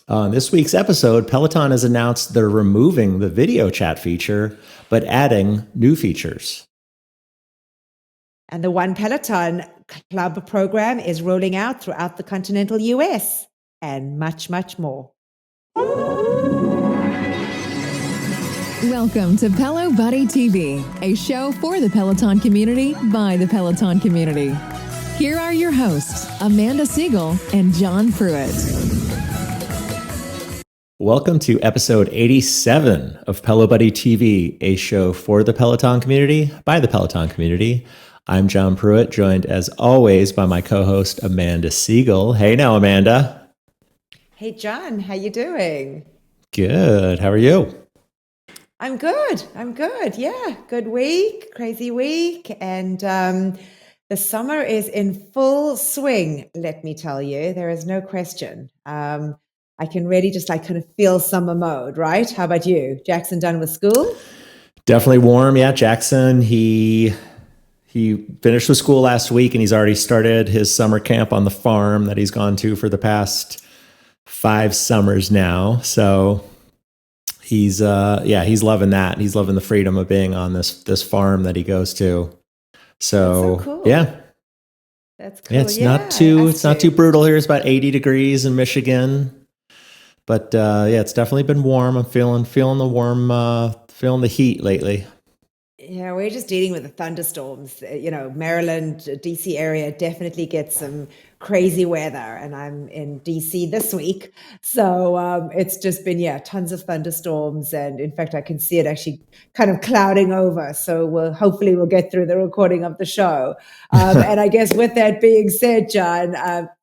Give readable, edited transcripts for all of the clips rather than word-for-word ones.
On this week's episode, Peloton has announced they're removing the video chat feature, but adding new features. And the One Peloton Club program is rolling out throughout the continental US, and much, much more. Welcome to Pelo Buddy TV, a show for the Peloton community by the Peloton community. Here are your hosts, Amanda Siegel and John Pruitt. Welcome to episode 87 of Pelo Buddy TV, a show for the Peloton community by the Peloton community. I'm John Pruitt, joined as always by my co-host Amanda Siegel. Hey now, Amanda. Hey, John. How you doing? Good. How are you? I'm good. Yeah, good week, crazy week. And the summer is in full swing, let me tell you. There is no question. I can really just kind of feel summer mode, right? How about you? Jackson done with school? Definitely warm. Yeah, Jackson, he finished with school last week and he's already started his summer camp on the farm that he's gone to for the past 5 summers now. So he's loving that. He's loving the freedom of being on this farm that he goes to. So, cool. Yeah. That's cool. Yeah, it's not too brutal here. It's about 80 degrees in Michigan. But it's definitely been warm. I'm feeling the heat lately. Yeah, we're just dealing with the thunderstorms. Maryland, DC area definitely gets some crazy weather, and I'm in DC this week. So it's just been, tons of thunderstorms. And in fact, I can see it actually kind of clouding over. So hopefully we'll get through the recording of the show. And I guess with that being said, John,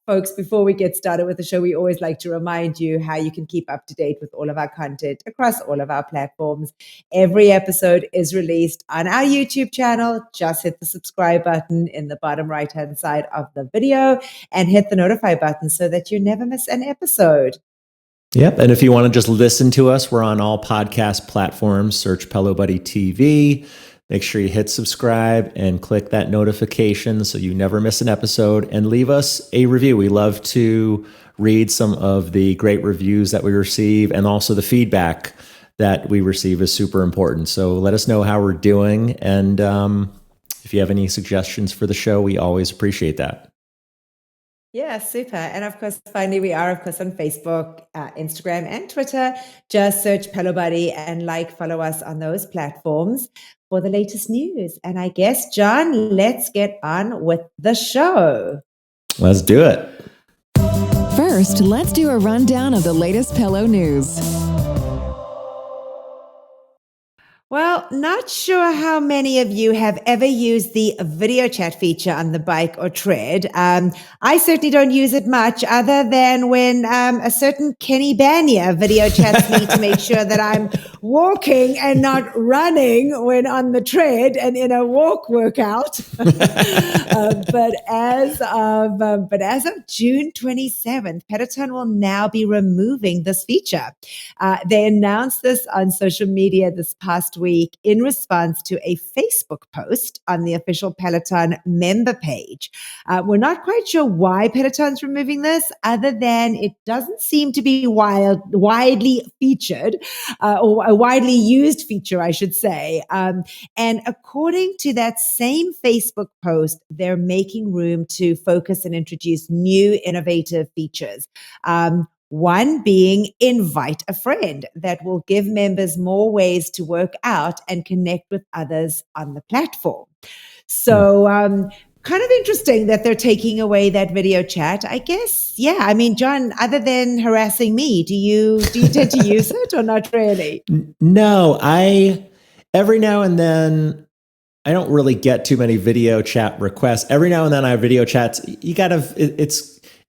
folks, before we get started with the show, we always like to remind you how you can keep up to date with all of our content across all of our platforms. Every episode is released on our YouTube channel. Just hit the subscribe button in the bottom right-hand side of the video and hit the notify button so that you never miss an episode. Yep. And if you want to just listen to us, we're on all podcast platforms. Search Pelo Buddy TV. Make sure you hit subscribe and click that notification so you never miss an episode, and leave us a review. We love to read some of the great reviews that we receive, and also the feedback that we receive is super important. So let us know how we're doing. And if you have any suggestions for the show, we always appreciate that. Yeah, super. And of course, finally, we are, of course, on Facebook, Instagram, and Twitter. Just search Pelo Buddy and follow us on those platforms for the latest news. And I guess, John, let's get on with the show. Let's do it. First, let's do a rundown of the latest Pelo news. Well, not sure how many of you have ever used the video chat feature on the bike or tread. I certainly don't use it much, other than when a certain Kenny Bania video chats me to make sure that I'm walking and not running when on the tread and in a walk workout. But as of June 27th, Peloton will now be removing this feature. They announced this on social media this past week in response to a Facebook post on the official Peloton member page. We're not quite sure why Peloton's removing this, other than it doesn't seem to be widely featured, or a widely used feature, I should say. And according to that same Facebook post, they're making room to focus and introduce new innovative features. One being invite a friend, that will give members more ways to work out and connect with others on the platform. So, kind of interesting that they're taking away that video chat, I guess. Yeah. I mean, John, other than harassing me, do you tend to use it or not really? No, every now and then, I don't really get too many video chat requests. Every now and then I have video chats.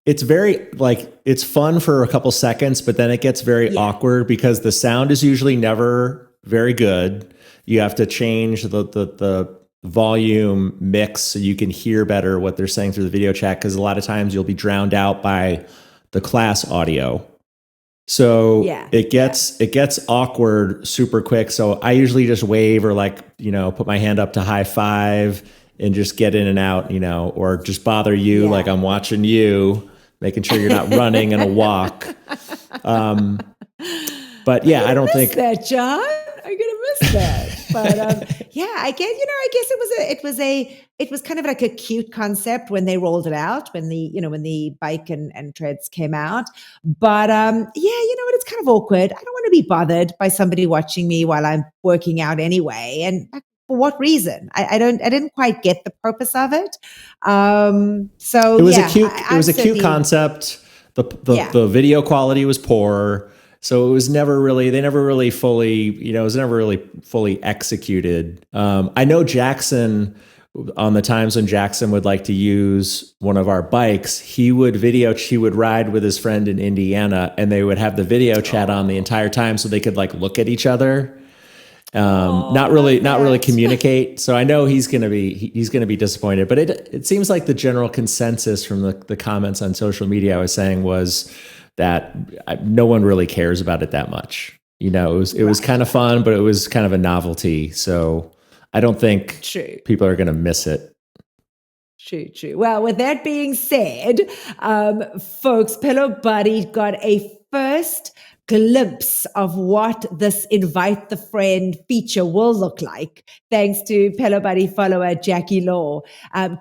It's very it's fun for a couple seconds, but then it gets very awkward because the sound is usually never very good. You have to change the volume mix so you can hear better what they're saying through the video chat, because a lot of times you'll be drowned out by the class audio. So it gets awkward super quick. So I usually just wave or put my hand up to high five and just get in and out, or just bother you like I'm watching you, making sure you're not running in a walk. But yeah, I don't think that, John. I'm gonna miss that. But yeah, I guess it was kind of like a cute concept when they rolled it out, when the bike and treads came out. But yeah, it's kind of awkward. I don't want to be bothered by somebody watching me while I'm working out anyway. And for what reason? I didn't quite get the purpose of it. So it was yeah, it was a cute concept. The video quality was poor. So it was never really fully executed. I know Jackson, on the times when Jackson would like to use one of our bikes, he would ride with his friend in Indiana, and they would have the video chat on the entire time so they could like look at each other. Not really communicate. So I know he's going to be disappointed, but it seems like the general consensus from the comments on social media I was saying was that no one really cares about it that much. It was kind of fun, but it was kind of a novelty. So I don't think people are going to miss it. True. Well, with that being said, folks, Pelo Buddy got a first glimpse of what this invite the friend feature will look like, thanks to Pelo Buddy follower Jackie Law.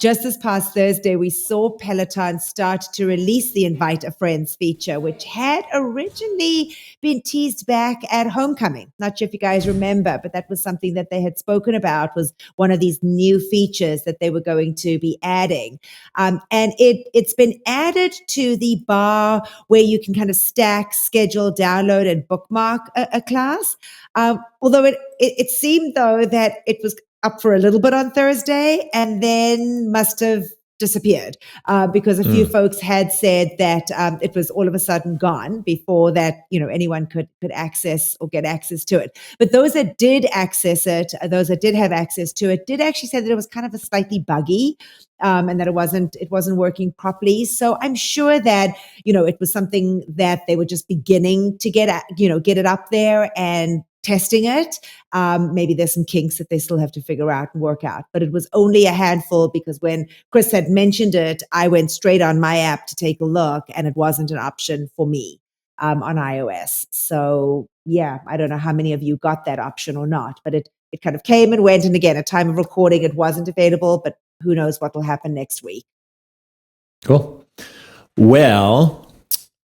Just this past Thursday, we saw Peloton start to release the invite a friends feature, which had originally been teased back at Homecoming. Not sure if you guys remember, but that was something that they had spoken about, was one of these new features that they were going to be adding. And it's been added to the bar where you can kind of stack, schedule, download, and bookmark a class. Although it seemed, though, that it was up for a little bit on Thursday and then must have disappeared because a few folks had said that it was all of a sudden gone before that anyone could access or get access to it. But those that did access it, those that did have access to it, did actually say that it was kind of a slightly buggy and that it wasn't working properly. So I'm sure that it was something that they were just beginning to get it up there and testing it. Maybe there's some kinks that they still have to figure out and work out, but it was only a handful because when Chris had mentioned it, I went straight on my app to take a look and it wasn't an option for me on iOS. So yeah, I don't know how many of you got that option or not, but it kind of came and went. And again, at time of recording, it wasn't available, but who knows what will happen next week. Cool. Well,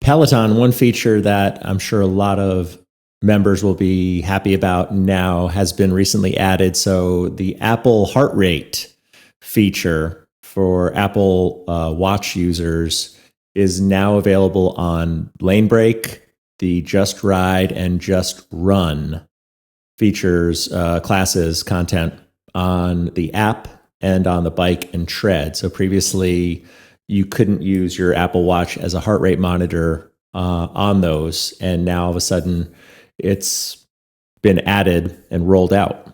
Peloton, one feature that I'm sure a lot of members will be happy about now has been recently added. So the Apple heart rate feature for Apple Watch users is now available on Lanebreak, the Just Ride and Just Run features, classes, content on the app and on the bike and tread. So previously you couldn't use your Apple Watch as a heart rate monitor on those. And now all of a sudden it's been added and rolled out.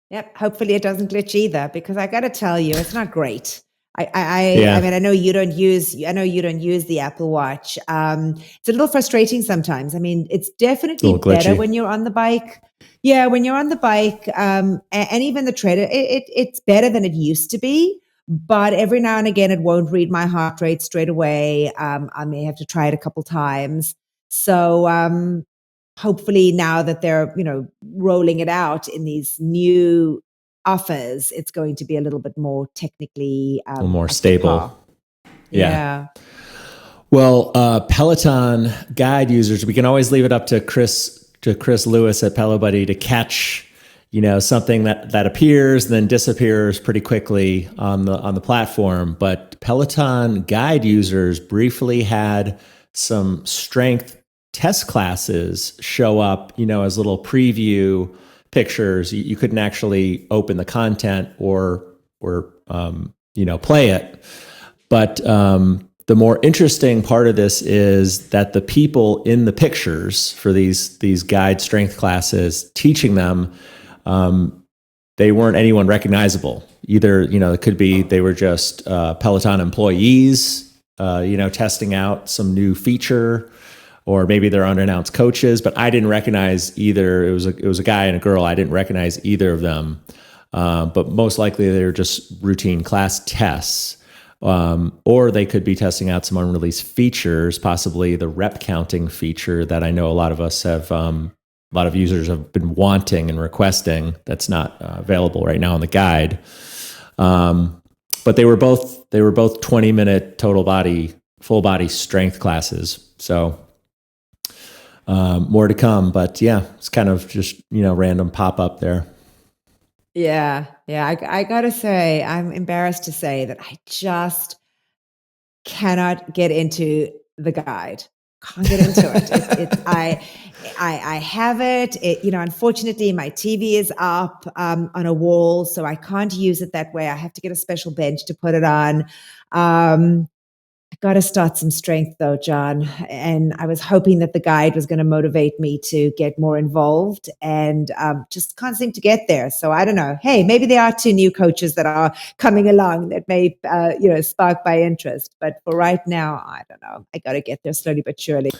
Yep. Hopefully it doesn't glitch either, because I got to tell you, it's not great. I mean, I know you don't use the Apple Watch. It's a little frustrating sometimes. I mean, it's definitely better when you're on the bike. Yeah, when you're on the bike, and even the tread, it's better than it used to be. But every now and again, it won't read my heart rate straight away. I may have to try it a couple times. So hopefully now that they're, rolling it out in these new offers, it's going to be a little bit more technically a little more stable. Yeah. Well, Peloton guide users, we can always leave it up to Chris Lewis at Pelo Buddy to catch, something that appears and then disappears pretty quickly on the platform. But Peloton guide users briefly had some strength test classes show up, as little preview pictures. You couldn't actually open the content or play it. But the more interesting part of this is that the people in the pictures for these guide strength classes teaching them, they weren't anyone recognizable. Either, it could be they were just Peloton employees, testing out some new feature, or maybe they're unannounced coaches, but I didn't recognize either. It was a guy and a girl. I didn't recognize either of them. But most likely they were just routine class tests. Or they could be testing out some unreleased features, possibly the rep counting feature that I know a lot of us have, a lot of users have been wanting and requesting. That's not available right now in the guide. But they were both 20-minute full body strength classes. So more to come, but yeah, it's kind of just, random pop up there. Yeah. I gotta say, I'm embarrassed to say that I just cannot get into the guide. Can't get into it. I have it. Unfortunately, my TV is up on a wall, so I can't use it that way. I have to get a special bench to put it on. I got to start some strength though, John. And I was hoping that the guide was going to motivate me to get more involved, and just can't seem to get there. So I don't know. Hey, maybe there are 2 new coaches that are coming along that may, spark my interest. But for right now, I don't know. I got to get there slowly but surely.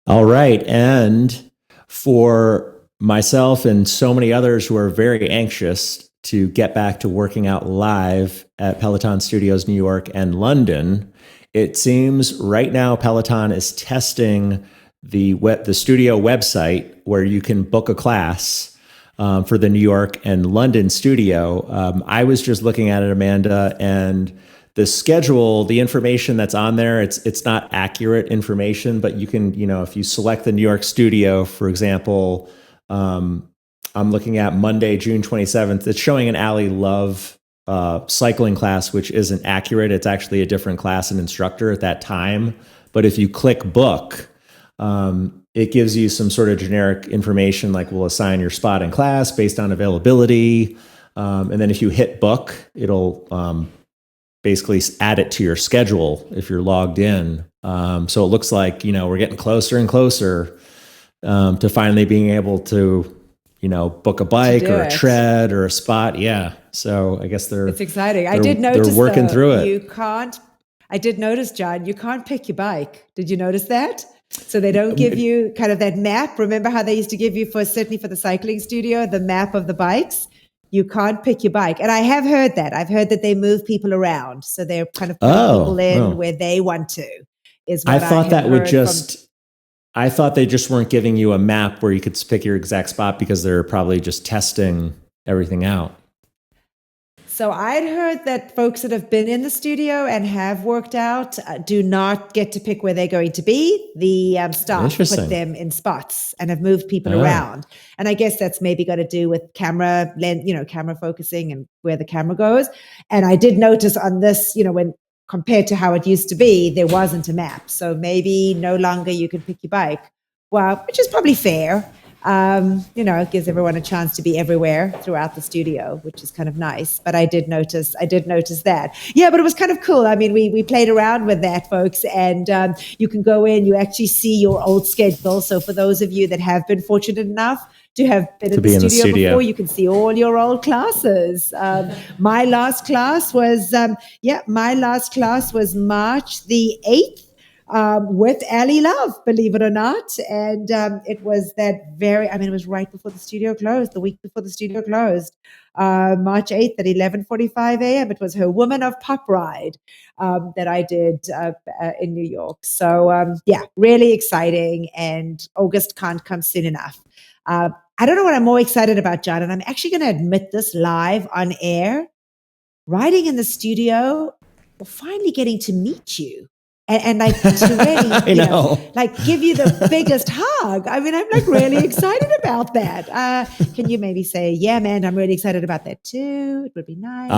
All right. And for myself and so many others who are very anxious to get back to working out live at Peloton Studios, New York and London, it seems right now Peloton is testing the studio website where you can book a class for the New York and London studio. I was just looking at it, Amanda, and the schedule, the information that's on there, it's not accurate information, but you can, if you select the New York studio, for example, I'm looking at Monday, June 27th. It's showing an Ally Love cycling class, which isn't accurate. It's actually a different class and instructor at that time. But if you click book, it gives you some sort of generic information, like we'll assign your spot in class based on availability. And then if you hit book, it'll basically add it to your schedule if you're logged in. So it looks like, we're getting closer and closer to finally being able to, book a bike or a tread or a spot. Yeah. So I guess it's exciting. I did notice they're working through it. I did notice, John, you can't pick your bike. Did you notice that? So they don't give you kind of that map. Remember how they used to give you certainly for the cycling studio, the map of the bikes? You can't pick your bike. And I have heard that. I've heard that they move people around. So they're kind of putting people in where they want to, is what I thought that would just... I thought they just weren't giving you a map where you could pick your exact spot because they're probably just testing everything out. So I'd heard that folks that have been in the studio and have worked out do not get to pick where they're going to be. The staff put them in spots and have moved people around. And I guess that's maybe got to do with camera focusing and where the camera goes. And I did notice on this, when compared to how it used to be, there wasn't a map. So maybe no longer you can pick your bike. Well, which is probably fair. It gives everyone a chance to be everywhere throughout the studio, which is kind of nice. But I did notice that. Yeah, but it was kind of cool. I mean, we played around with that, folks, and you can go in, you actually see your old schedule. So for those of you that have been fortunate enough to have been in the studio before, you can see all your old classes. My last class was March the 8th. With Ally Love, believe it or not. And it was it was right before the studio closed, the week before the studio closed, March 8th at 11:45 a.m. It was her Woman of Pop ride that I did in New York. So, really exciting. And August can't come soon enough. I don't know what I'm more excited about, John, and I'm actually going to admit this live on air. Riding in the studio, we're finally getting to meet you. And like to really, give you the biggest hug. I mean, I'm like really excited about that. Can you maybe say, yeah, man, I'm really excited about that too. It would be nice.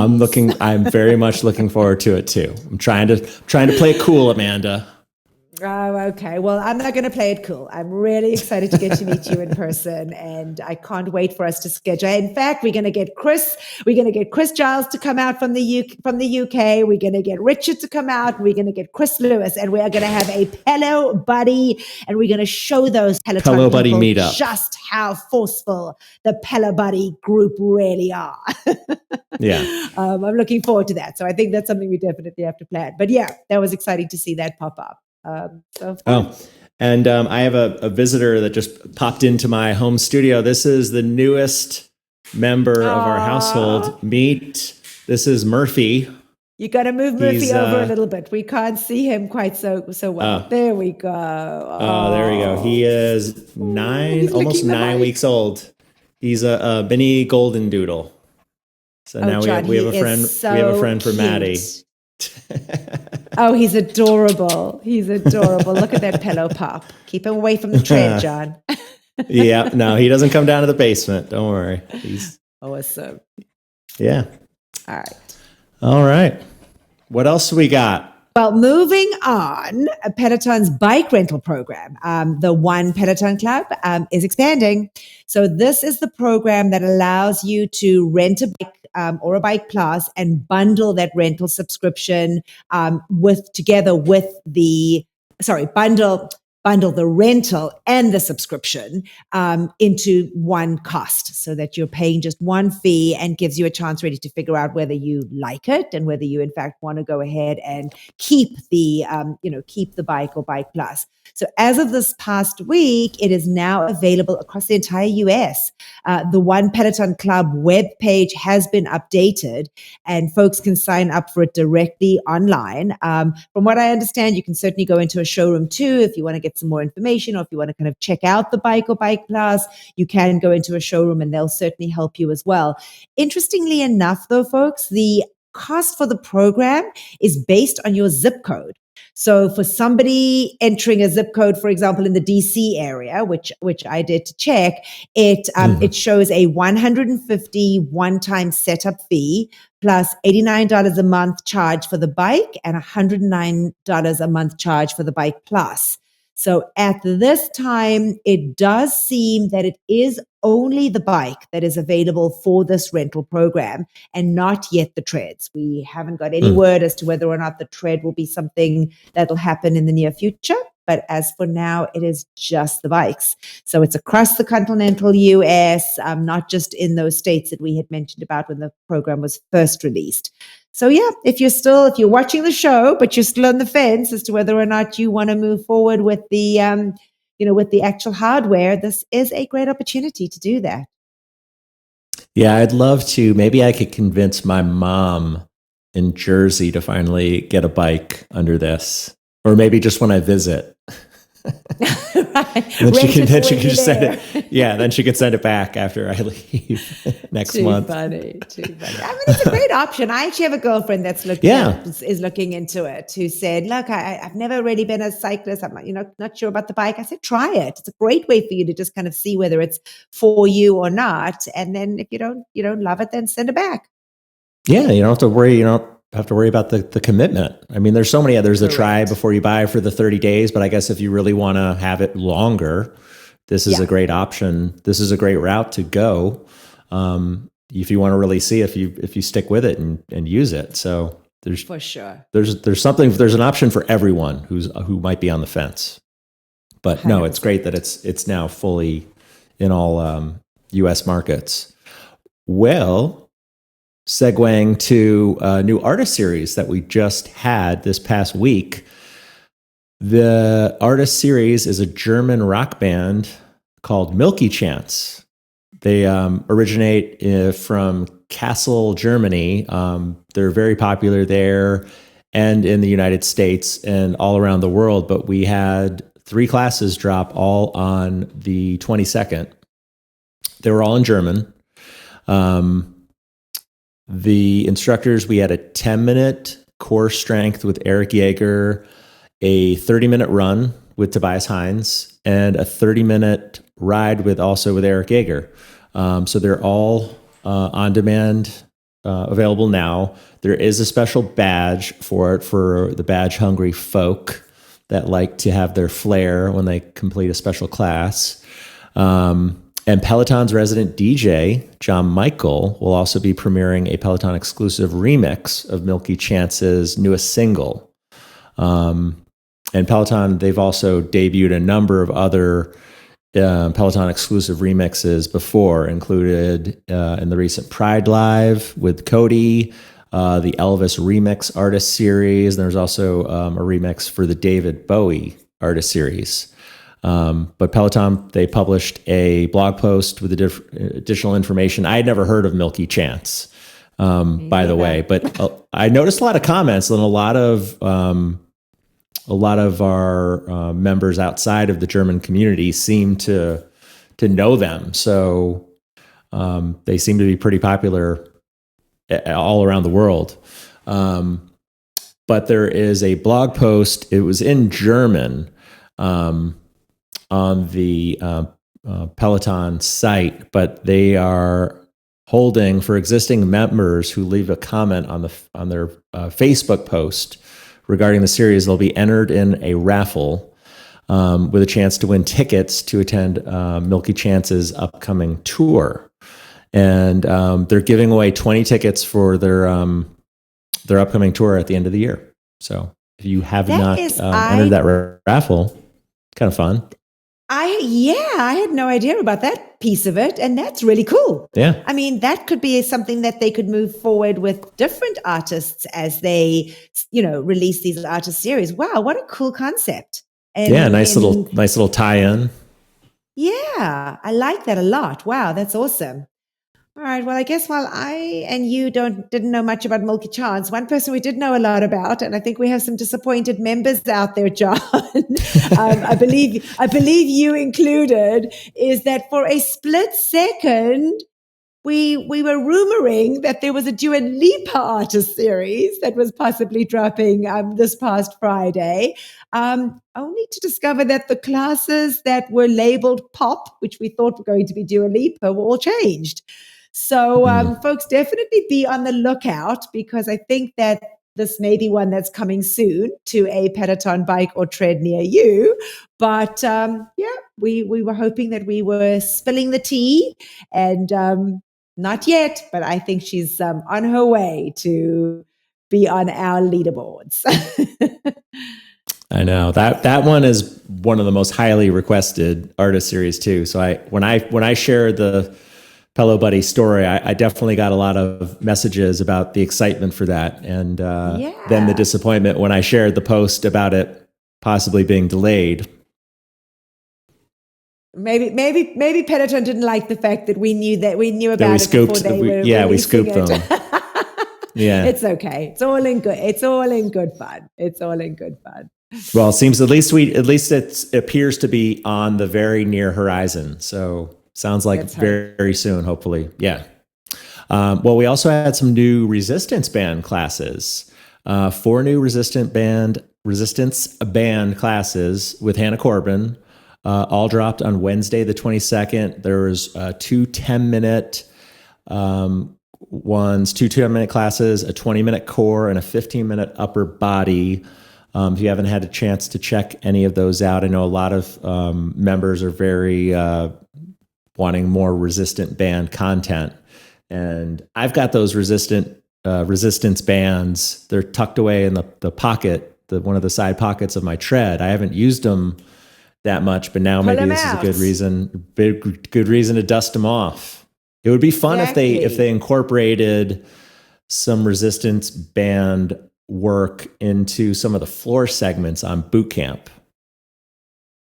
I'm very much looking forward to it too. I'm trying to play it cool, Amanda. Oh, okay. Well, I'm not going to play it cool. I'm really excited to get to meet you in person, and I can't wait for us to schedule. In fact, we're going to get Chris Giles to come out from the UK. We're going to get Richard to come out. We're going to get Chris Lewis, and we are going to have a Pelo Buddy, and we're going to show those Peloton Pelo Buddy meetup just how forceful the Pelo Buddy group really are. Yeah. I'm looking forward to that. So I think that's something we definitely have to plan. But yeah, that was exciting to see that pop up. And I have a visitor that just popped into my home studio. This is the newest member of our household. This is Murphy. You got to move Murphy He's, over a little bit. We can't see him quite so well. There we go. Oh, there we go. He is almost 9 weeks old. He's a mini golden doodle. So now John, we have a friend. So we have a friend for cute. Maddie. Oh, he's adorable. He's adorable. Look at that pillow pop. Keep him away from the tread, John. Yeah, no, he doesn't come down to the basement. Don't worry. He's awesome. Yeah. All right. What else we got? Well, moving on, Peloton's bike rental program, the One Peloton Club, is expanding. So this is the program that allows you to rent a bike or a bike plus and bundle that rental subscription bundle the rental and the subscription into one cost, so that you're paying just one fee and gives you a chance really to figure out whether you like it and whether you in fact want to go ahead and keep the bike or bike plus. So as of this past week, it is now available across the entire US. The One Peloton Club webpage has been updated and folks can sign up for it directly online. From what I understand, you can certainly go into a showroom too if you want to get some more information, or if you want to kind of check out the bike or bike plus, you can go into a showroom and they'll certainly help you as well. Interestingly enough though, folks, the cost for the program is based on your zip code. So for somebody entering a zip code, for example, in the DC area, which I did to check, it shows a $150 one-time setup fee plus $89 a month charge for the bike and $109 a month charge for the bike plus. So at this time, it does seem that it is only the bike that is available for this rental program and not yet the treads. We haven't got any word as to whether or not the tread will be something that will happen in the near future. But as for now, it is just the bikes. So it's across the continental US, not just in those states that we had mentioned about when the program was first released. So yeah, if you're watching the show, but you're still on the fence as to whether or not you want to move forward with the, with the actual hardware, this is a great opportunity to do that. Yeah, I'd love to. Maybe I could convince my mom in Jersey to finally get a bike under this, or maybe just when I visit. Right. And then she can just send it. Yeah, then she could send it back after I leave next month. Too funny. I mean, it's a great option. I actually have a girlfriend that's looking into it, who said, "Look, I've never really been a cyclist. I'm not sure about the bike." I said, "Try it. It's a great way for you to just kind of see whether it's for you or not. And then if you don't love it, then send it back." Yeah, you don't have to worry. You don't have to worry about the commitment. I mean, there's so many others to try before you buy for the 30 days, but I guess if you really want to have it longer, this is a great option. This is a great route to go. If you want to really see if you stick with it and use it. So there's for sure. There's an option for everyone who might be on the fence. But 100%. No, it's great that it's now fully in all US markets. Well, segueing to a new artist series that we just had this past week. The artist series is a German rock band called Milky Chance. They originate from Kassel, Germany. They're very popular there and in the United States and all around the world. But we had 3 classes drop all on the 22nd. They were all in German. The instructors, we had a 10-minute core strength with Eric Yeager, a 30-minute run with Tobias Hines, and a 30-minute ride with Eric Yeager. So they're all on demand, available now. There is a special badge for the badge-hungry folk that like to have their flair when they complete a special class. And Peloton's resident DJ, John Michael, will also be premiering a Peloton exclusive remix of Milky Chance's newest single. And Peloton, they've also debuted a number of other Peloton exclusive remixes before, included in the recent Pride Live with Cody, the Elvis Remix Artist Series. There's also a remix for the David Bowie Artist Series. But Peloton, they published a blog post with additional information. I had never heard of Milky Chance. by the way. But I noticed a lot of comments and a lot of our members outside of the German community seem to know them. So they seem to be pretty popular all around the world. But there is a blog post. It was in German on the Peloton site, but they are holding for existing members who leave a comment on their Facebook post regarding the series. They'll be entered in a raffle with a chance to win tickets to attend Milky Chance's upcoming tour, and they're giving away 20 tickets for their upcoming tour at the end of the year. So if you have not entered that raffle, kind of fun. I had no idea about that piece of it, and that's really cool. Yeah. I mean, that could be something that they could move forward with different artists as they, release these artist series. Wow, what a cool concept. And, nice little tie-in. Yeah, I like that a lot. Wow, that's awesome. All right. Well, I guess while I and you didn't know much about Milky Chance, one person we did know a lot about, and I think we have some disappointed members out there, John. I believe you included, is that for a split second, we were rumoring that there was a Dua Lipa artist series that was possibly dropping this past Friday, only to discover that the classes that were labeled pop, which we thought were going to be Dua Lipa, were all changed. So folks, definitely be on the lookout, because I think that this may be one that's coming soon to a Peloton bike or tread near you. But we were hoping that we were spilling the tea, and not yet, but I think she's on her way to be on our leaderboards. I know that one is one of the most highly requested artist series too. So when I shared the Pelo Buddy story, I definitely got a lot of messages about the excitement for that, and then the disappointment when I shared the post about it possibly being delayed. Maybe Peloton didn't like the fact that we knew about it before they were we scooped them. Yeah, it's okay. It's all in good. It's all in good fun. Well, it seems at least it appears to be on the very near horizon. So sounds like very, very soon, hopefully. Yeah. Well, we also had some new resistance band classes. 4 new resistance band classes with Hannah Corbin. All dropped on Wednesday, the 22nd. There was 2 10-minute ones, 2 10-minute classes, a 20-minute core, and a 15-minute upper body. If you haven't had a chance to check any of those out, I know a lot of members are very wanting more resistant band content. And I've got those resistance bands. They're tucked away in the pocket, one of the side pockets of my tread. I haven't used them that much, but now maybe this is a good reason to dust them off. It would be fun if they incorporated some resistance band work into some of the floor segments on boot camp.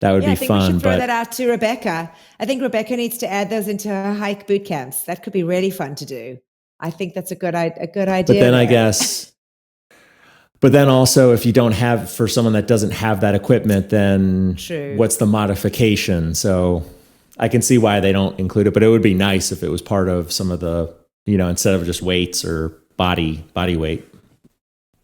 That would be fun. We should throw that out to Rebecca. I think Rebecca needs to add those into her hike boot camps. That could be really fun to do. I think that's a good idea. But then also, if you don't have, for someone that doesn't have that equipment, then what's the modification? So I can see why they don't include it, but it would be nice if it was part of some of the, instead of just weights or body weight.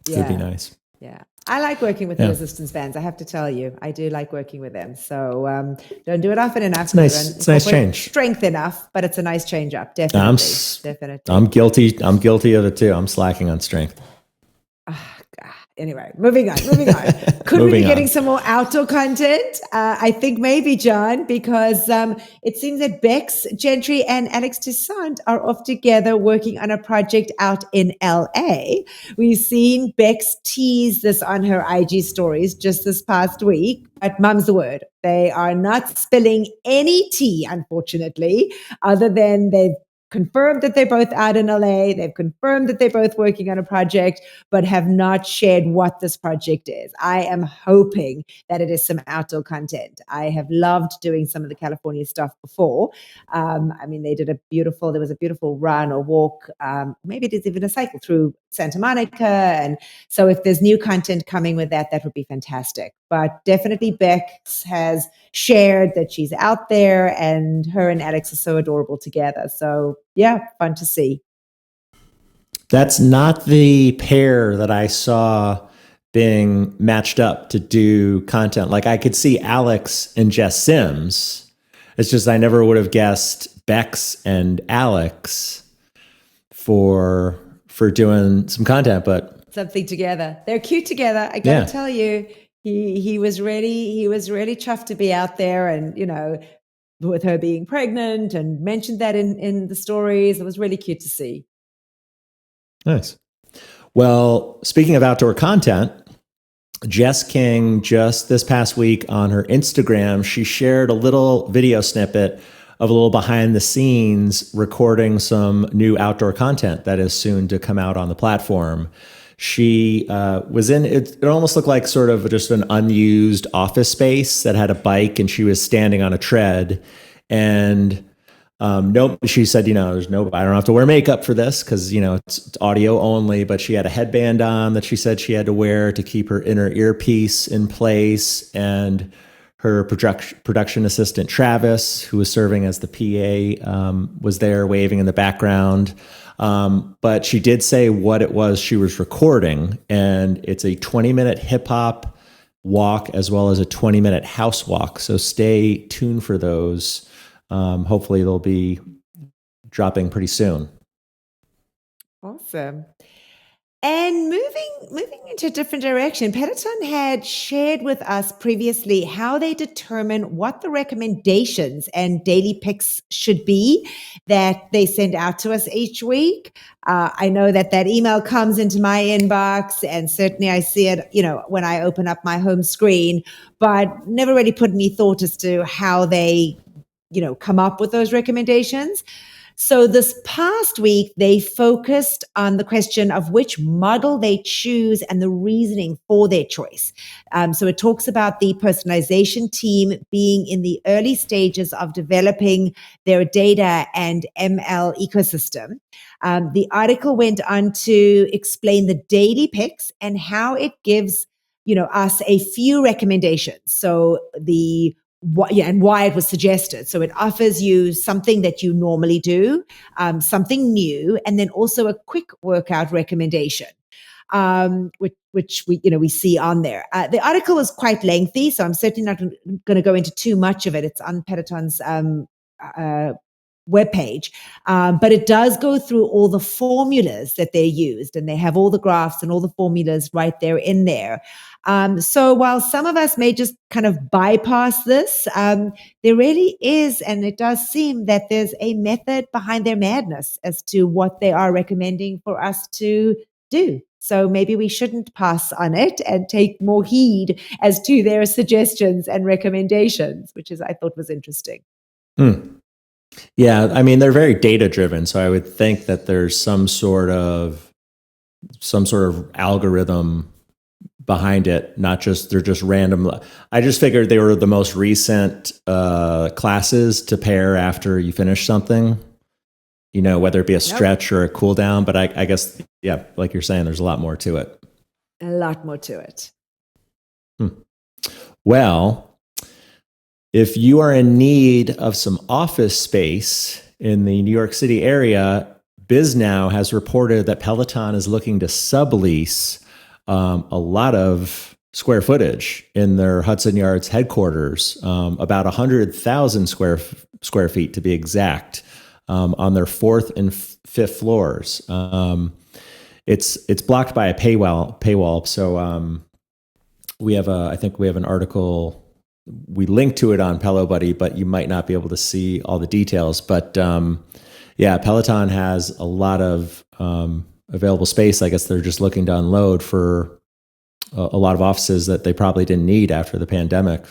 It would be nice. Yeah. I like working with the resistance bands. I have to tell you, I do like working with them. So don't do it often enough. It's nice. It's a nice change. Strength enough, but it's a nice change up. Definitely. I'm guilty. I'm guilty of it too. I'm slacking on strength. Anyway, moving on. Could we be getting some more outdoor content? I think maybe, John, because it seems that Becs, Gentry, and Alex Toussaint are off together working on a project out in LA. We've seen Becs tease this on her IG stories just this past week, but mum's the word. They are not spilling any tea, unfortunately, other than they've confirmed that they're both out in LA. They've confirmed that they're both working on a project, but have not shared what this project is. I am hoping that it is some outdoor content. I have loved doing some of the California stuff before. I mean, there was a beautiful run or walk, maybe it is even a cycle through Santa Monica. And so if there's new content coming with that, that would be fantastic. But definitely Becs has shared that she's out there, and her and Alex are so adorable together. So yeah, fun to see. That's not the pair that I saw being matched up to do content. Like, I could see Alex and Jess Sims. It's just I never would have guessed Becs and Alex for doing some content, but something together. They're cute together. I gotta tell you, he was really chuffed to be out there, and with her being pregnant, and mentioned that in the stories. It was really cute to see. Nice. Well, speaking of outdoor content, Jess King, just this past week on her Instagram, she shared a little video snippet of a little behind the scenes recording some new outdoor content that is soon to come out on the platform. She was in it. It almost looked like sort of just an unused office space that had a bike, and she was standing on a tread. And she said, there's I don't have to wear makeup for this because it's audio only. But she had a headband on that she said she had to wear to keep her inner earpiece in place, and her production assistant, Travis, who was serving as the PA, was there waving in the background. But she did say what it was she was recording, and it's a 20-minute hip-hop walk as well as a 20-minute house walk. So stay tuned for those. Hopefully they'll be dropping pretty soon. Awesome. And moving into a different direction, Peloton had shared with us previously how they determine what the recommendations and daily picks should be that they send out to us each week. I know that email comes into my inbox, and certainly I see it, when I open up my home screen, but never really put any thought as to how they, come up with those recommendations. So this past week, they focused on the question of which model they choose and the reasoning for their choice. So it talks about the personalization team being in the early stages of developing their data and ML ecosystem. The article went on to explain the daily picks and how it gives, us a few recommendations. So and why it was suggested. So it offers you something that you normally do, something new, and then also a quick workout recommendation, which we see on there. The article is quite lengthy, so I'm certainly not going to go into too much of it. It's on Peloton's webpage, but it does go through all the formulas that they used, and they have all the graphs and all the formulas right there in there. So while some of us may just kind of bypass this, there really is, and it does seem that there's a method behind their madness as to what they are recommending for us to do. So maybe we shouldn't pass on it and take more heed as to their suggestions and recommendations, which I thought was interesting. Yeah, I mean, they're very data driven, so I would think that there's some sort of algorithm behind it, not just they're just random. I just figured they were the most recent classes to pair after you finish something, whether it be a stretch or a cool down. But I guess, yeah, like you're saying, there's a lot more to it. A lot more to it. Well, if you are in need of some office space in the New York City area, BizNow has reported that Peloton is looking to sublease a lot of square footage in their Hudson Yards headquarters, about 100,000 square feet to be exact, on their 4th and 5th floors. It's blocked by a paywall. So I think we have an article. We link to it on Pelo Buddy, but you might not be able to see all the details. But Peloton has a lot of available space. I guess they're just looking to unload for a lot of offices that they probably didn't need after the pandemic.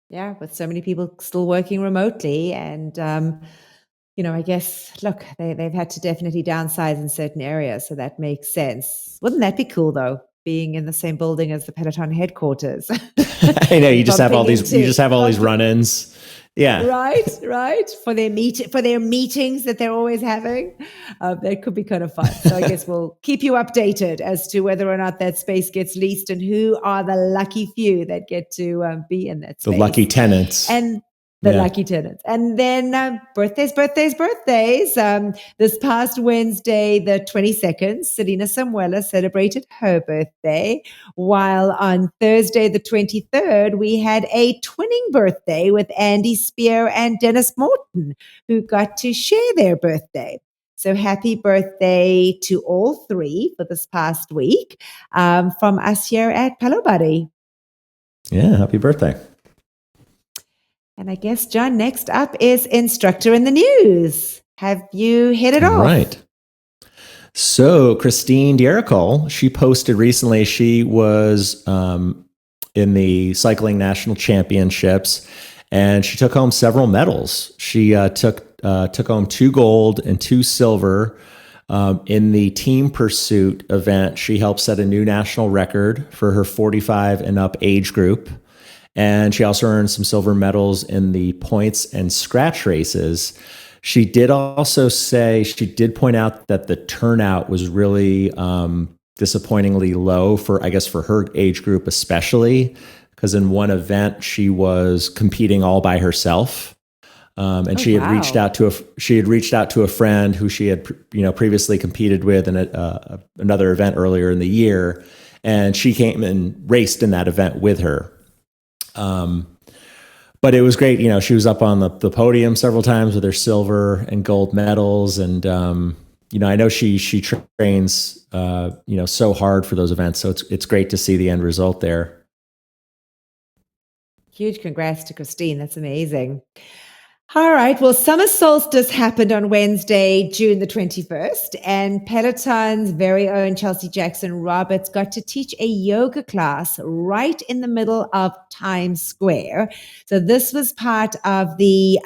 Yeah, with so many people still working remotely, and I guess, look, they've had to definitely downsize in certain areas, so that makes sense. Wouldn't that be cool, though, being in the same building as the Peloton headquarters? I know you just have all Bumping these run-ins. Yeah. Right. For their meetings that they're always having. That could be kind of fun. So I guess we'll keep you updated as to whether or not that space gets leased and who are the lucky few that get to be in that space. The lucky tenants. And the lucky tenants. And then birthdays. This past Wednesday, the 22nd, Selena Samuela celebrated her birthday, while on Thursday, the 23rd, we had a twinning birthday with Andy Spear and Dennis Morton, who got to share their birthday. So happy birthday to all three for this past week from us here at Pelo Buddy. Yeah, happy birthday. And I guess, John, next up is Instructor in the News. Have you hit it off? Right. So Christine D'Ericol, she posted recently she was in the Cycling National Championships, and she took home several medals. She took home 2 gold and 2 silver. In the team pursuit event, she helped set a new national record for her 45 and up age group. And she also earned some silver medals in the points and scratch races. She did also say, she did point out that the turnout was really disappointingly low for her age group, especially because in one event she was competing all by herself. And she had reached out to a friend who she had previously competed with in another event earlier in the year, and she came and raced in that event with her. But it was great. She was up on the podium several times with her silver and gold medals. And, I know she trains, so hard for those events. So it's great to see the end result there. Huge congrats to Christine. That's amazing. All right. Well, summer solstice happened on Wednesday, June the 21st, and Peloton's very own Chelsea Jackson Roberts got to teach a yoga class right in the middle of Times Square. So this was part of the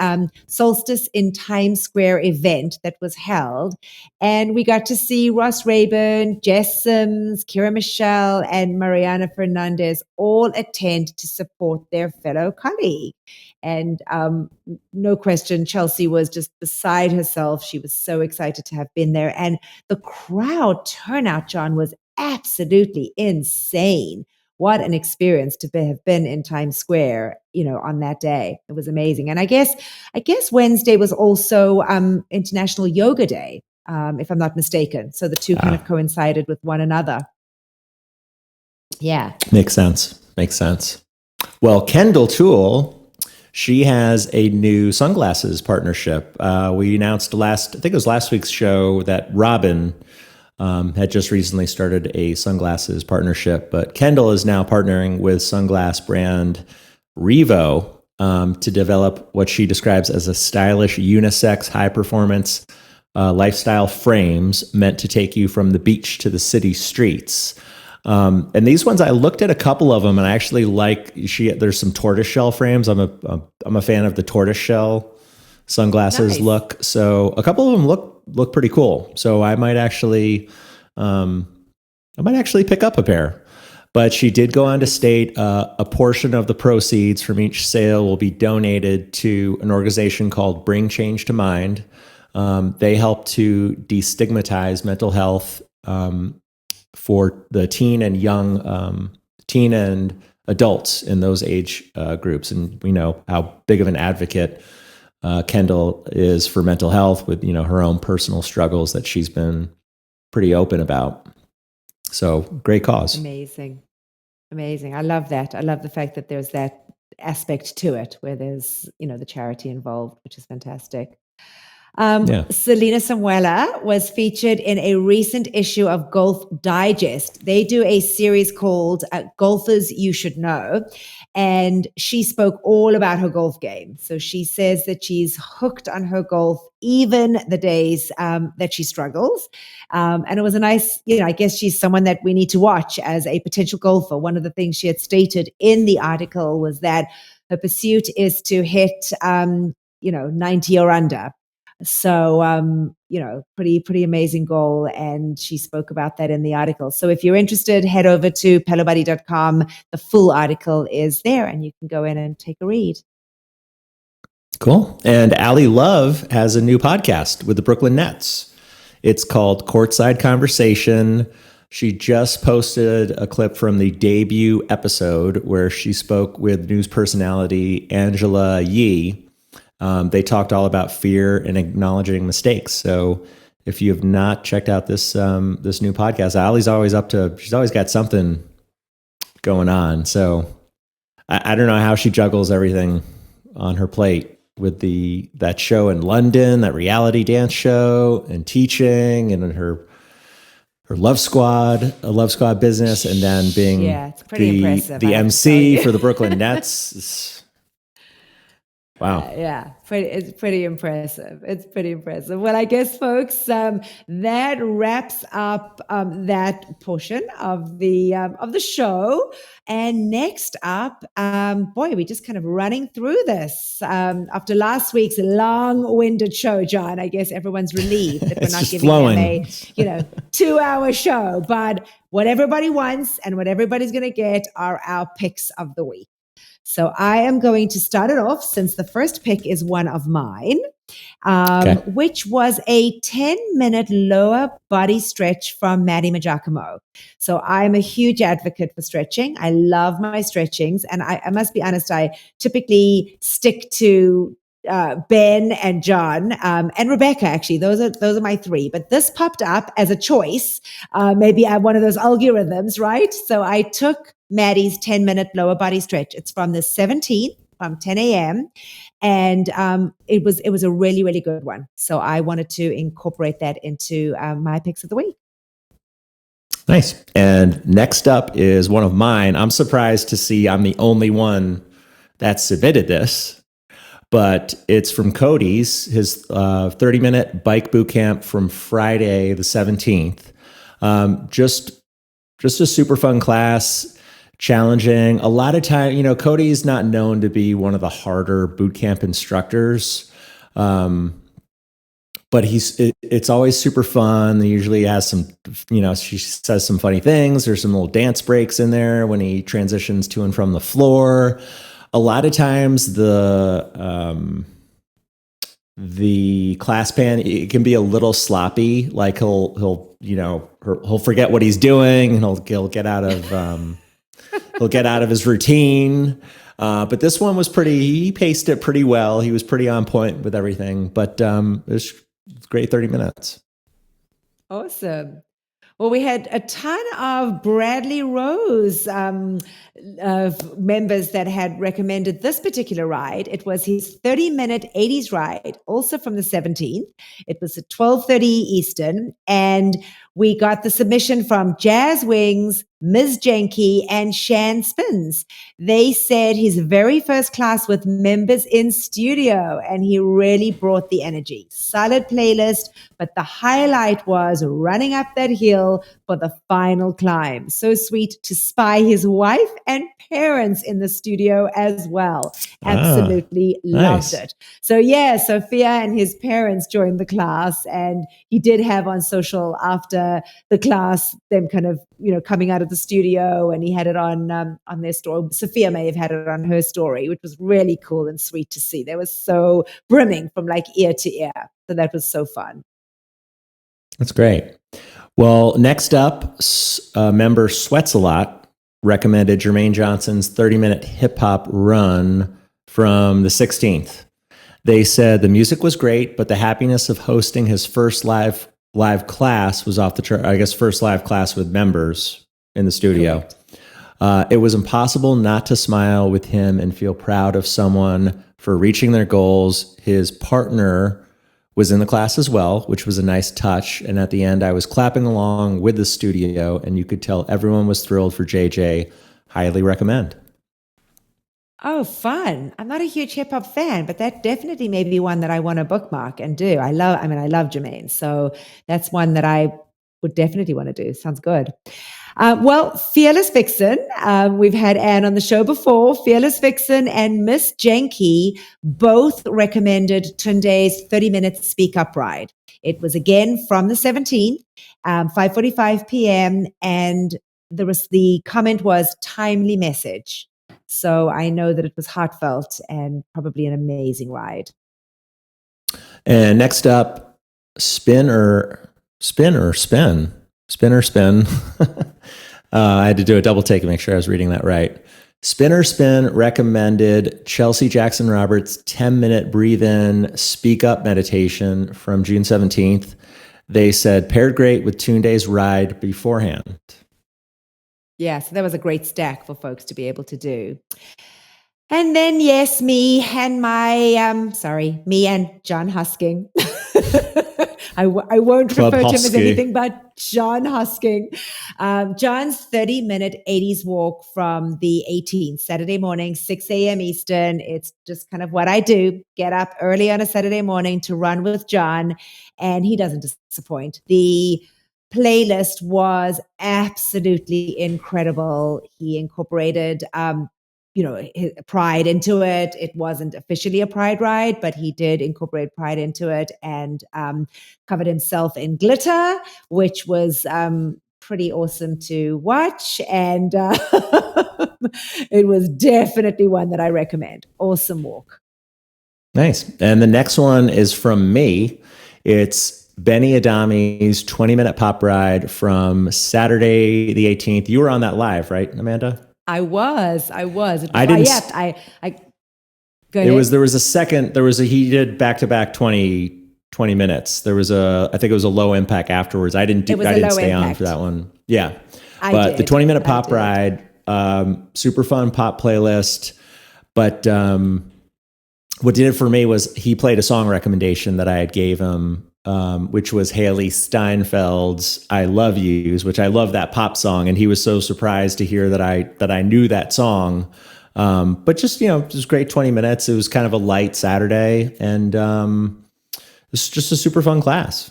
Solstice in Times Square event that was held. And we got to see Ross Rayburn, Jess Sims, Kira Michelle, and Mariana Fernandez all attend to support their fellow colleague. And no question, Chelsea was just beside herself. She was so excited to have been there. And the crowd turnout, John, was absolutely insane. What an experience to have been in Times Square, on that day. It was amazing. And I guess Wednesday was also International Yoga Day, if I'm not mistaken. So the two kind of coincided with one another. Yeah. Makes sense. Well, Kendall Toole, she has a new sunglasses partnership. We announced last week's show that Robin had just recently started a sunglasses partnership, but Kendall is now partnering with sunglass brand Revo to develop what she describes as a stylish, unisex, high-performance lifestyle frames meant to take you from the beach to the city streets. And these ones, I looked at a couple of them, and I actually there's some tortoiseshell frames. I'm a fan of the tortoiseshell sunglasses look. So a couple of them look pretty cool. So I might actually pick up a pair. But she did go on to state a portion of the proceeds from each sale will be donated to an organization called Bring Change to Mind. They help to destigmatize mental health for the teen and adults in those age groups. And we know how big of an advocate Kendall is for mental health with, her own personal struggles that she's been pretty open about. So great cause. Amazing. I love that. I love the fact that there's that aspect to it where there's, the charity involved, which is fantastic. Selena Samuela was featured in a recent issue of Golf Digest. They do a series called Golfers You Should Know, and she spoke all about her golf game. So she says that she's hooked on her golf, even the days that she struggles. And it was a nice, I guess she's someone that we need to watch as a potential golfer. One of the things she had stated in the article was that her pursuit is to hit, 90 or under. So, pretty amazing goal. And she spoke about that in the article. So if you're interested, head over to pelobuddy.com. The full article is there and you can go in and take a read. Cool. And Allie Love has a new podcast with the Brooklyn Nets. It's called Courtside Conversation. She just posted a clip from the debut episode where she spoke with news personality Angela Yee. They talked all about fear and acknowledging mistakes. So if you have not checked out this new podcast, Allie's always she's always got something going on. So I don't know how she juggles everything on her plate with that show in London, that reality dance show, and teaching, and her Love Squad business, and then being it's pretty impressive, the MC for the Brooklyn Nets. Wow. It's pretty impressive. It's pretty impressive. Well, I guess, folks, that wraps up that portion of the show. And next up, we're just kind of running through this. After last week's long-winded show, John, I guess everyone's relieved that we're not giving them a 2-hour show. But what everybody wants and what everybody's going to get are our picks of the week. So I am going to start it off, since the first pick is one of mine, which was a 10-minute lower body stretch from Maddie Majacomo. So I'm a huge advocate for stretching. I love my stretchings. And I must be honest, I typically stick to Ben and John and Rebecca. Actually, those are my three. But this popped up as a choice. Maybe I'm one of those algorithms, right? So I took Maddie's 10-minute lower body stretch. It's from the 17th, from 10 a.m. And it was a really, really good one. So I wanted to incorporate that into my picks of the week. Nice. And next up is one of mine. I'm surprised to see I'm the only one that submitted this, but it's from Cody's, his 30-minute bike boot camp from Friday the 17th. Just a super fun class. Challenging. A lot of time, Cody's not known to be one of the harder boot camp instructors, but it's always super fun. He usually has some, she says some funny things. There's some little dance breaks in there when he transitions to and from the floor. A lot of times the class plan, it can be a little sloppy. Like he'll forget what he's doing, and he'll get out of he'll get out of his routine. But this one was he paced it pretty well. He was pretty on point with everything, but it was great 30 minutes. Awesome. Well, we had a ton of Bradley Rose members that had recommended this particular ride. It was his 30-minute 80s ride, also from the 17th. It was at 12:30 Eastern, and we got the submission from Jazz Wings, Ms. Jenke, and Shan Spins. They said his very first class with members in studio, and he really brought the energy. Solid playlist, but the highlight was running up that hill for the final climb. So sweet to spy his wife and parents in the studio as well. Absolutely loved it. So Sophia and his parents joined the class, and he did have on social after the class them kind of coming out of the studio, and he had it on their story. Sophia may have had it on her story, which was really cool and sweet to see. They were so brimming from like ear to ear. So that was so fun. That's great. Well, next up, member Sweats a Lot recommended Jermaine Johnson's 30-minute hip hop run from the 16th. They said the music was great, but the happiness of hosting his first live class was off the chart. I guess first live class with members in the studio. It was impossible not to smile with him and feel proud of someone for reaching their goals. His partner was in the class as well, which was a nice touch. And at the end, I was clapping along with the studio, and you could tell everyone was thrilled for JJ. Highly recommend. Oh, fun. I'm not a huge hip hop fan, but that definitely may be one that I want to bookmark and do. I love Jermaine. So that's one that I would definitely want to do. Sounds good. Well, Fearless Vixen, we've had Anne on the show before. Fearless Vixen and Miss Jenky both recommended Tunde's 30-minute Speak Up ride. It was again from the 17th, 5:45 p.m. And the comment was timely message. So I know that it was heartfelt and probably an amazing ride. And next up, spin or spin. I had to do a double take and make sure I was reading that right. Spin recommended Chelsea Jackson Roberts' 10-minute breathe in, speak up meditation from June 17th. They said paired great with Tunde's ride beforehand. Yeah, so that was a great stack for folks to be able to do. And then, yes, me and John Husking. I won't refer to him as anything but John Husking. John's 30-minute 80s walk from the 18th, Saturday morning, 6 a.m. Eastern. It's just kind of what I do. Get up early on a Saturday morning to run with John, and he doesn't disappoint. The playlist was absolutely incredible. He incorporated his Pride into it. It wasn't officially a Pride ride, but he did incorporate Pride into it and covered himself in glitter, which was pretty awesome to watch. And it was definitely one that I recommend. Awesome walk. Nice. And the next one is from me. It's Benny Adami's 20-minute pop ride from Saturday the 18th. You were on that live, right, Amanda? I was. I didn't. He did back-to-back 20 minutes. There was I think it was a low impact afterwards. I didn't stay on for that one. Yeah. The 20-minute pop ride, super fun pop playlist. But what did it for me was he played a song recommendation that I had gave him, which was Haley Steinfeld's "I Love Yous," which I love that pop song, and he was so surprised to hear that I knew that song. But just it was great 20 minutes. It was kind of a light Saturday, and it's just a super fun class.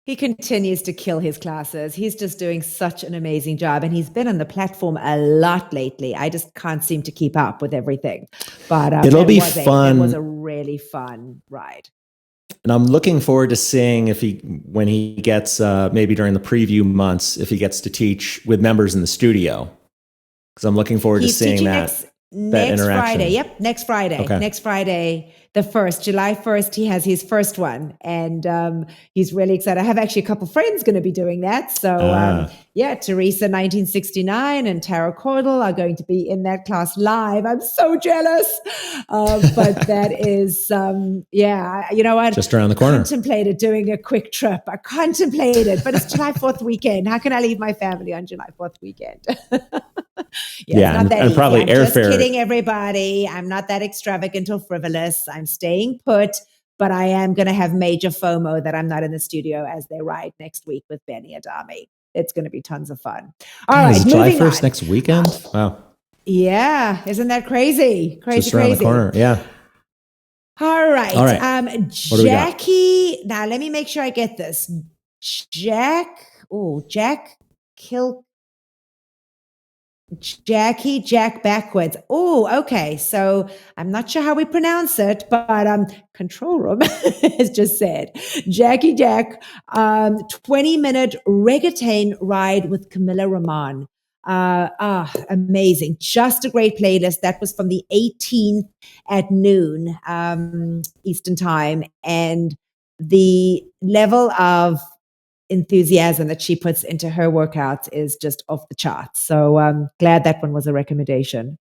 He continues to kill his classes. He's just doing such an amazing job, and he's been on the platform a lot lately. I just can't seem to keep up with everything. But it'll be fun. It was a really fun ride. And I'm looking forward to seeing when he gets, maybe during the preview months, if he gets to teach with members in the studio. Because I'm looking forward to seeing that interaction. Friday. Yep, next Friday. Okay. Next Friday, the 1st, July 1st, he has his first one. And he's really excited. I have actually a couple friends going to be doing that. So, Teresa 1969 and Tara Cordell are going to be in that class live. I'm so jealous. But that is, you know what? Just around the corner. I contemplated doing a quick trip. I contemplated, but it's July 4th weekend. How can I leave my family on July 4th weekend? And probably airfare. Just kidding, everybody. I'm not that extravagant or frivolous. I'm staying put, but I am going to have major FOMO that I'm not in the studio as they ride next week with Benny Adami. It's going to be tons of fun. All right, is July 1st next weekend? Wow. Yeah, isn't that crazy? Just around the corner. Yeah. All right. Jackie. Now let me make sure I get this. Jack backwards. Oh, okay. So I'm not sure how we pronounce it, but control room has just said Jackie Jack, 20-minute reggaeton ride with Camilla Rahman. Amazing. Just a great playlist. That was from the 18th at noon Eastern time. And the level of enthusiasm that she puts into her workouts is just off the charts. So I'm glad that one was a recommendation.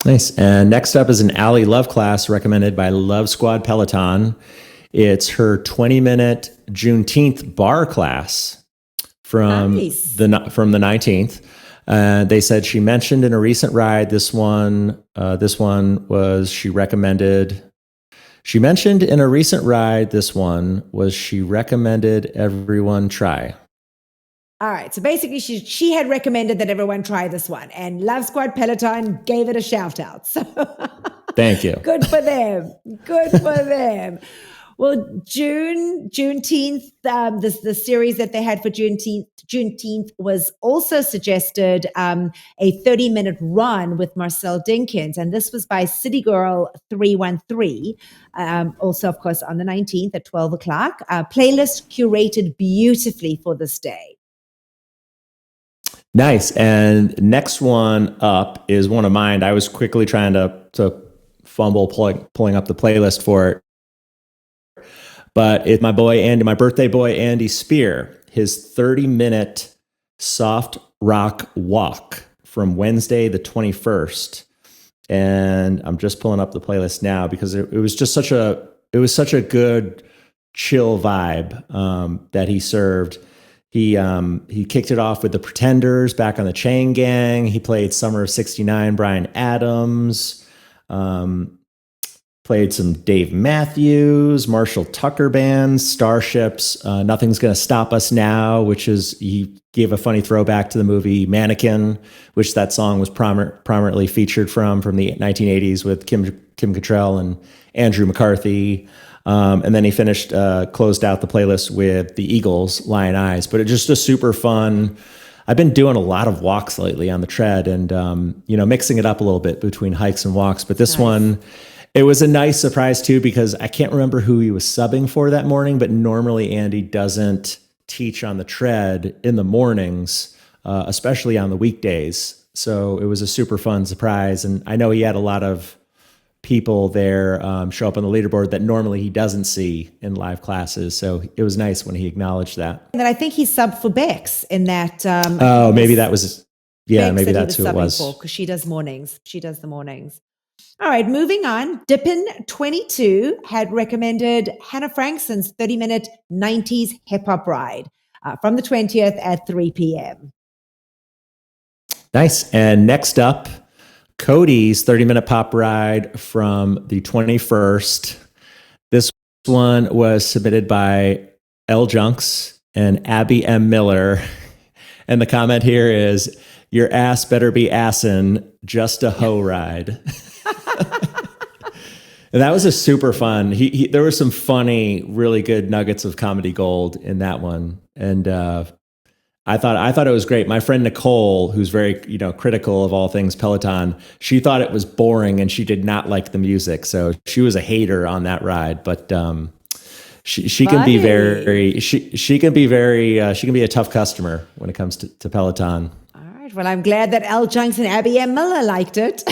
Nice. And next up is an Allie Love class recommended by Love Squad Peloton. It's her 20-minute Juneteenth bar class from the 19th. They said she mentioned in a recent ride this one was she recommended everyone try. All right. So basically she had recommended that everyone try this one, and Love Squad Peloton gave it a shout out. So thank you. Good for them. Well, Juneteenth, the series that they had for Juneteenth was also suggested a 30-minute run with Marcel Dinkins, and this was by City Girl 313. Also, of course, on the 19th at 12 o'clock. Playlist curated beautifully for this day. Nice. And next one up is one of mine. I was quickly trying to fumble pulling up the playlist for it. But it's my birthday boy, Andy Spear, his 30-minute soft rock walk from Wednesday, the 21st. And I'm just pulling up the playlist now because it was such a good chill vibe that he served. He kicked it off with the Pretenders, Back on the Chain Gang. He played Summer of '69, Bryan Adams. Played some Dave Matthews, Marshall Tucker bands, Starships, Nothing's Gonna Stop Us Now, he gave a funny throwback to the movie Mannequin, which that song was prominently featured from the 1980s with Kim Cattrall and Andrew McCarthy. And then he closed out the playlist with the Eagles, Lion Eyes. But it's just a super fun. I've been doing a lot of walks lately on the tread and, mixing it up a little bit between hikes and walks. But this one, it was a nice surprise too, because I can't remember who he was subbing for that morning, but normally Andy doesn't teach on the tread in the mornings, especially on the weekdays. So it was a super fun surprise. And I know he had a lot of people there show up on the leaderboard that normally he doesn't see in live classes. So it was nice when he acknowledged that. And then I think he subbed for Becs in that. Maybe that was, Becs maybe that's who it was. Because she does mornings. She does the mornings. All right, moving on. Dippin22 had recommended Hannah Frankson's 30-minute 90s hip-hop ride from the 20th at 3 p.m. Nice. And next up, Cody's 30-minute pop ride from the 21st. This one was submitted by L Junks and Abby M. Miller. And the comment here is, your ass better be assin', just a hoe ride. And that was a super fun. There were some funny, really good nuggets of comedy gold in that one. And I thought it was great. My friend Nicole, who's very critical of all things Peloton, she thought it was boring and she did not like the music. So she was a hater on that ride. But she can be she can be a tough customer when it comes to Peloton. Well, I'm glad that L Junks and Abby M. Miller liked it.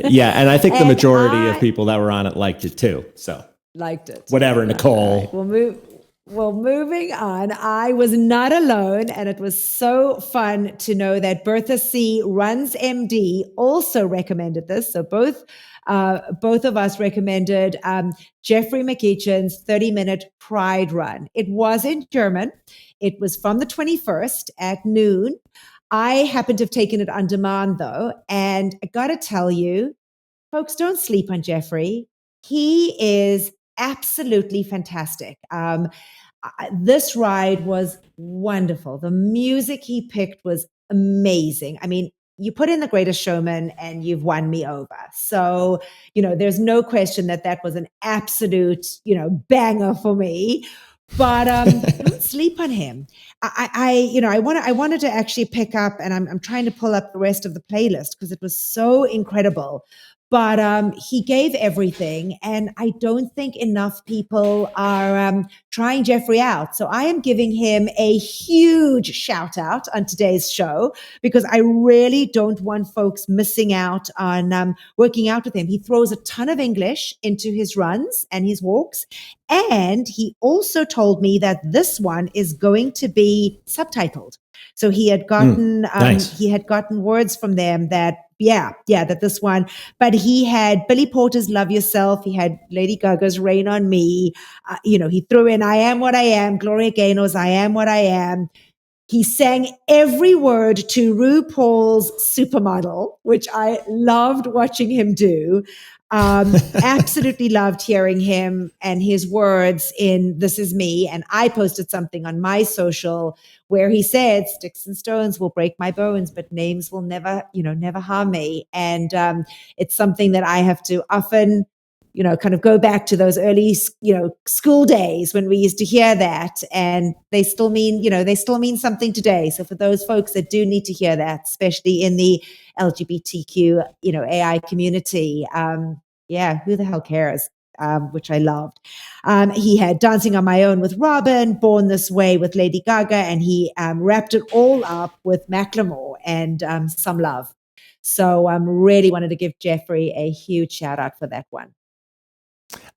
Yeah, and I think the majority of people that were on it liked it too. So liked it. Whatever, Nicole. Right. Well, moving on. I was not alone, and it was so fun to know that Bertha C. Runs MD also recommended this. So both of us recommended Jeffrey McEachin's 30-minute Pride Run. It was in German. It was from the 21st at noon. I happened to have taken it on demand, though, and I got to tell you, folks, don't sleep on Jeffrey. He is absolutely fantastic. This ride was wonderful. The music he picked was amazing. I mean, you put in The Greatest Showman and you've won me over. So, there's no question that was an absolute, banger for me. But don't sleep on him. I wanted to actually pick up, and I'm trying to pull up the rest of the playlist because it was so incredible. But he gave everything, and I don't think enough people are trying Jeffrey out. So I am giving him a huge shout out on today's show because I really don't want folks missing out on working out with him. He throws a ton of English into his runs and his walks. And he also told me that this one is going to be subtitled. So he had gotten nice. He had gotten words from them that that this one. But he had Billy Porter's "Love Yourself." He had Lady Gaga's "Rain on Me." He threw in "I Am What I Am," Gloria Gaynor's "I Am What I Am." He sang every word to RuPaul's Supermodel, which I loved watching him do. Absolutely loved hearing him and his words in "This Is Me." And I posted something on my social where he said, "Sticks and stones will break my bones, but names will never harm me." And it's something that I have to often kind of go back to those early, school days when we used to hear that, and they still mean something today. So for those folks that do need to hear that, especially in the LGBTQ, AI community, who the hell cares? Which I loved. He had Dancing on My Own with Robin, Born This Way with Lady Gaga, and he wrapped it all up with Macklemore and Some Love. So really wanted to give Jeffrey a huge shout out for that one.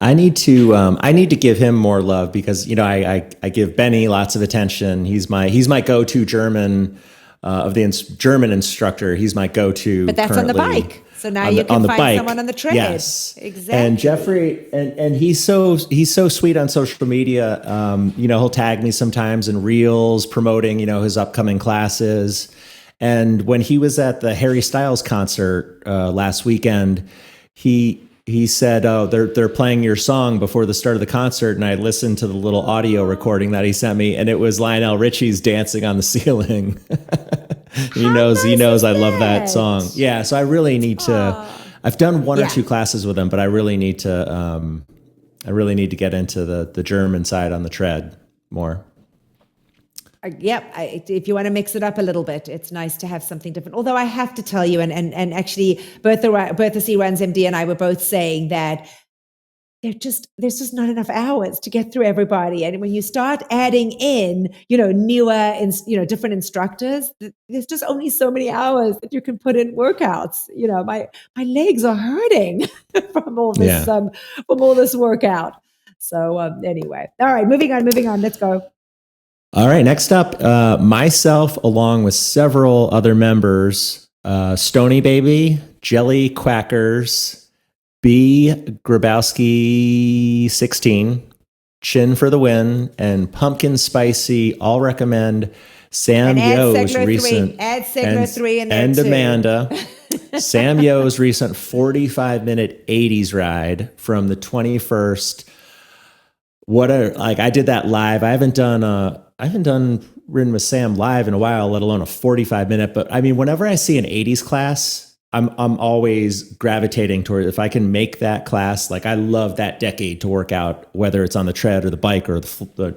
I need to give him more love because I give Benny lots of attention. He's my go-to German German instructor. He's my go-to. But that's currently on the bike. So now you can find someone on the tread. Yes, exactly. And Jeffrey, and he's so sweet on social media. He'll tag me sometimes in reels promoting his upcoming classes. And when he was at the Harry Styles concert last weekend, he said, "Oh, they're playing your song before the start of the concert," and I listened to the little audio recording that he sent me, and it was Lionel Richie's "Dancing on the Ceiling." He knows I love that song. Yeah, so I really need to. I've done one or two classes with him, but I really need to. Get into the German side on the tread more. If you want to mix it up a little bit, it's nice to have something different. Although I have to tell you, and actually Bertha C. Runs MD and I were both saying that there's just not enough hours to get through everybody. And when you start adding in, newer and, different instructors, there's just only so many hours that you can put in workouts. My legs are hurting from all this, from all this workout. So anyway, all right, moving on. Let's go. All right, next up, myself, along with several other members, Stony Baby, Jelly Quackers, B. Grabowski 16, Chin for the Win, and Pumpkin Spicy all recommend Sam Yo's recent add Segler 3 in there and too. Amanda. Sam Yo's recent 45-minute 80s ride from the 21st. I did that live. I haven't done ridden with Sam live in a while, let alone a 45-minute. But I mean, whenever I see an 80s class, I'm always gravitating toward, if I can make that class, I love that decade to work out, whether it's on the tread or the bike or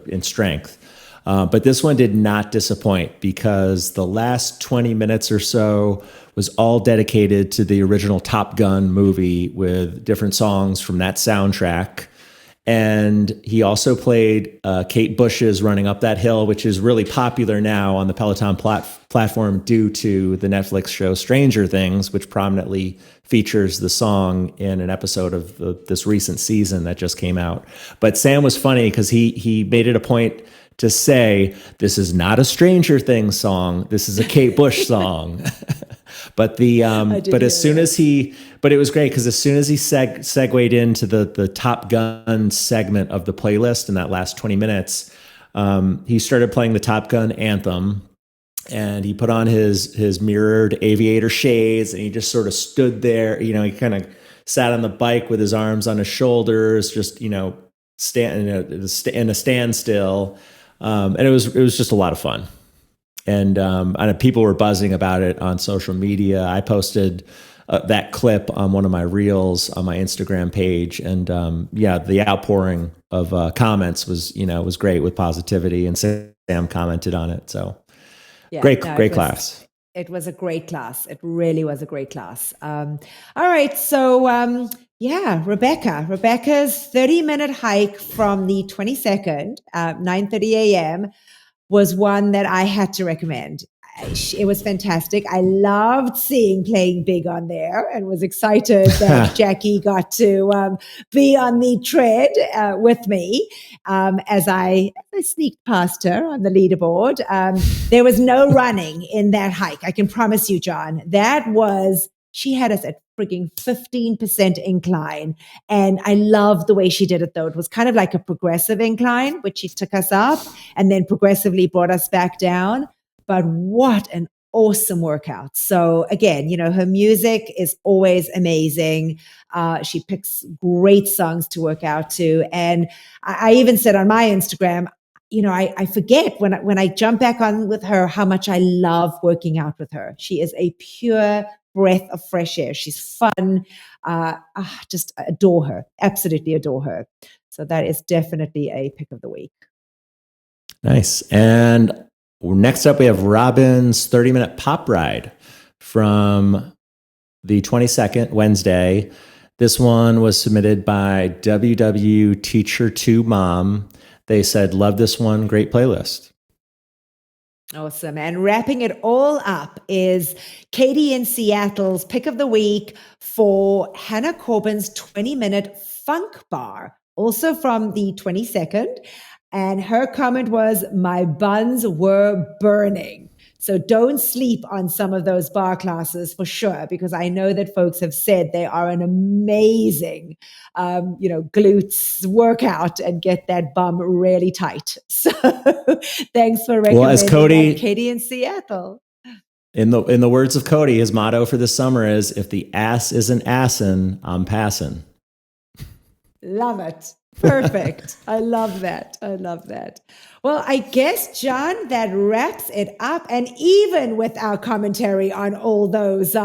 in strength. But this one did not disappoint because the last 20 minutes or so was all dedicated to the original Top Gun movie with different songs from that soundtrack. And he also played Kate Bush's Running Up That Hill, which is really popular now on the Peloton platform due to the Netflix show Stranger Things, which prominently features the song in an episode of this recent season that just came out. But Sam was funny because he made it a point to say, this is not a Stranger Things song. This is a Kate Bush song. But it was great because as soon as he segued into the Top Gun segment of the playlist in that last 20 minutes, he started playing the Top Gun anthem, and he put on his mirrored aviator shades, and he just sort of stood there. He kind of sat on the bike with his arms on his shoulders, just stand in a standstill, and it was just a lot of fun. And people were buzzing about it on social media. I posted that clip on one of my reels on my Instagram page, and the outpouring of comments was great with positivity, and Sam commented on it. So great class. It was a great class. It really was a great class. All right, so Rebecca's 30-minute hike from the 22nd, 9:30 a.m. was one that I had to recommend. It was fantastic. I loved seeing Playing Big on there, and was excited that Jackie got to be on the tread with me as I sneaked past her on the leaderboard. There was no running in that hike. I can promise you, John. She had us at freaking 15% incline. And I loved the way she did it, though. It was kind of like a progressive incline, which she took us up and then progressively brought us back down. But what an awesome workout. So again, her music is always amazing. She picks great songs to work out to. And I even said on my Instagram, I forget when I jump back on with her how much I love working out with her. She is a pure breath of fresh air. She's fun. Just adore her. Absolutely adore her. So that is definitely a pick of the week. Nice. And next up, we have Robin's 30-minute pop ride from the 22nd, Wednesday. This one was submitted by WW Teacher 2 Mom. They said, love this one. Great playlist. Awesome. And wrapping it all up is Katie in Seattle's pick of the week for Hannah Corbin's 20-minute funk bar, also from the 22nd. And her comment was, my buns were burning. So don't sleep on some of those bar classes for sure, because I know that folks have said they are an amazing, glutes workout and get that bum really tight. So thanks for recommending as Cody, Katie in Seattle. In the words of Cody, his motto for this summer is, if the ass isn't assin', I'm passin'. Love it. Perfect. I love that. I love that. Well, I guess, John, that wraps it up. And even with our commentary on all those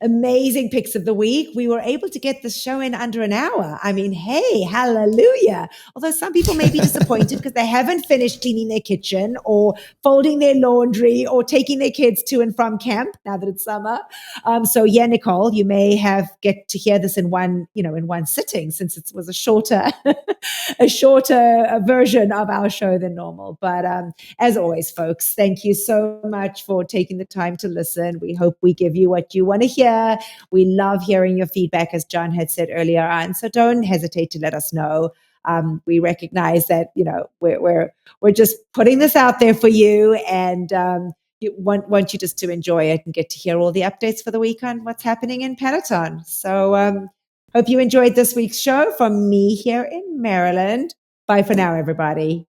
amazing picks of the week, we were able to get the show in under an hour. I mean, hey, hallelujah. Although some people may be disappointed because they haven't finished cleaning their kitchen or folding their laundry or taking their kids to and from camp now that it's summer. So yeah, Nicole, you may get to hear this in one sitting, since it was a shorter version of our show than normal. But as always, folks, thank you so much for taking the time to listen. We hope we give you what you want to hear. We love hearing your feedback, as John had said earlier on. So don't hesitate to let us know. We recognize that we're just putting this out there for you, and want you just to enjoy it and get to hear all the updates for the week on what's happening in Peloton. So hope you enjoyed this week's show from me here in Maryland. Bye for now, everybody.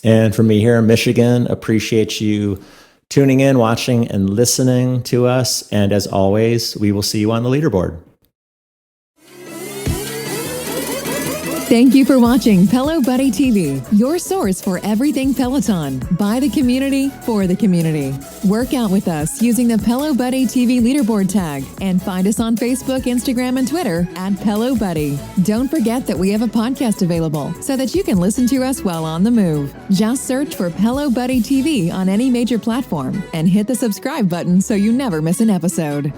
And from me here in Michigan, appreciate you tuning in, watching, and listening to us. And as always, we will see you on the leaderboard. Thank you for watching Pelo Buddy TV, your source for everything Peloton, by the community, for the community. Work out with us using the Pelo Buddy TV leaderboard tag, and find us on Facebook, Instagram, and Twitter at Pelo Buddy. Don't forget that we have a podcast available so that you can listen to us while on the move. Just search for Pelo Buddy TV on any major platform and hit the subscribe button so you never miss an episode.